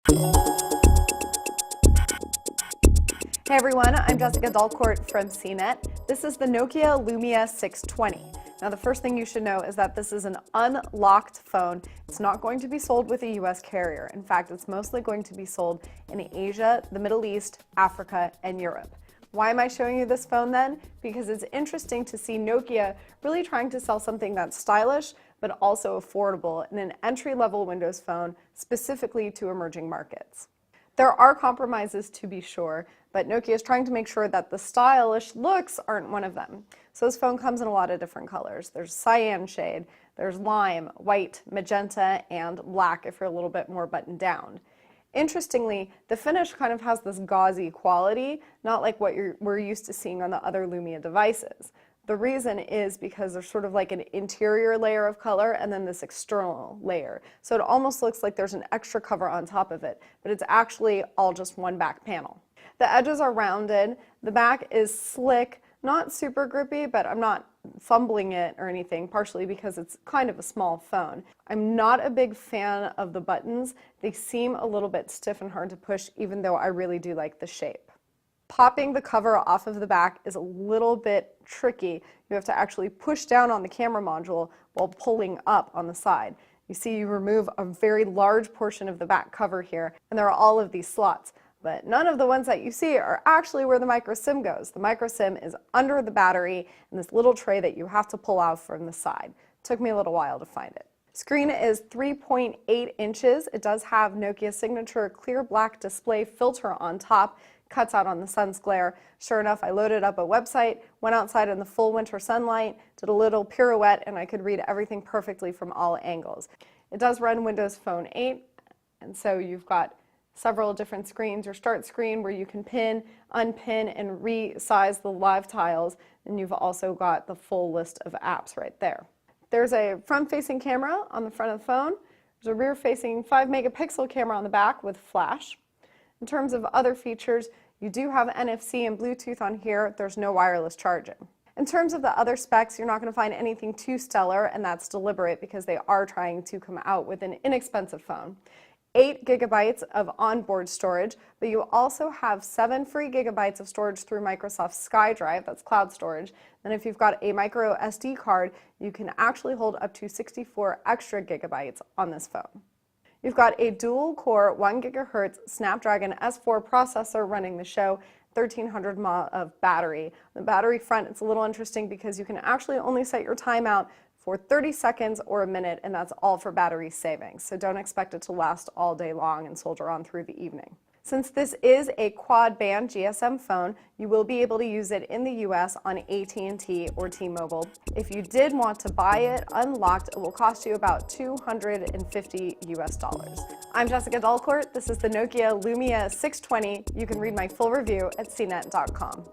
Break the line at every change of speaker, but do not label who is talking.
Hey everyone, I'm Jessica Dalcourt from cnet. This is the Nokia Lumia 620. Now the first thing you should know is that this is an unlocked phone. It's not going to be sold with a US carrier. In fact, it's mostly going to be sold in Asia, the Middle East, Africa, and Europe. Why am I showing you this phone then? Because it's interesting to see Nokia really trying to sell something that's stylish but also affordable in an entry-level Windows phone specifically to emerging markets. There are compromises to be sure, but Nokia is trying to make sure that the stylish looks aren't one of them. So this phone comes in a lot of different colors. There's cyan shade, there's lime, white, magenta, and black if you're a little bit more buttoned down. Interestingly, the finish kind of has this gauzy quality, not like what we're used to seeing on the other Lumia devices. The reason is because there's sort of like an interior layer of color and then this external layer. So it almost looks like there's an extra cover on top of it, but it's actually all just one back panel. The edges are rounded, the back is slick, not super grippy, but I'm not fumbling it or anything, partially because it's kind of a small phone. I'm not a big fan of the buttons. They seem a little bit stiff and hard to push, even though I really do like the shape. Popping the cover off of the back is a little bit tricky. You have to actually push down on the camera module while pulling up on the side. You see you remove a very large portion of the back cover here, and there are all of these slots. But none of the ones that you see are actually where the micro SIM goes. The micro SIM is under the battery in this little tray that you have to pull out from the side. It took me a little while to find it. Screen is 3.8 inches. It does have Nokia's signature clear black display filter on top. Cuts out on the sun's glare. Sure enough, I loaded up a website, went outside in the full winter sunlight, did a little pirouette, and I could read everything perfectly from all angles. It does run Windows Phone 8, and so you've got several different screens. Your start screen where you can pin, unpin, and resize the live tiles, and you've also got the full list of apps right there. There's a front-facing camera on the front of the phone. There's a rear-facing 5-megapixel camera on the back with flash. In terms of other features, you do have NFC and Bluetooth on here. There's no wireless charging. In terms of the other specs, you're not going to find anything too stellar, and that's deliberate because they are trying to come out with an inexpensive phone. 8 gigabytes of onboard storage, but you also have 7 free gigabytes of storage through Microsoft SkyDrive, that's cloud storage. And if you've got a micro SD card, you can actually hold up to 64 extra gigabytes on this phone. You've got a dual-core 1 gigahertz Snapdragon S4 processor running the show, 1300 mAh of battery. The battery front, it's a little interesting because you can actually only set your timeout for 30 seconds or a minute, and that's all for battery savings. So don't expect it to last all day long and soldier on through the evening. Since this is a quad-band GSM phone, you will be able to use it in the US on AT&T or T-Mobile. If you did want to buy it unlocked, it will cost you about $250 US. I'm Jessica Dalcourt. This is the Nokia Lumia 620. You can read my full review at cnet.com.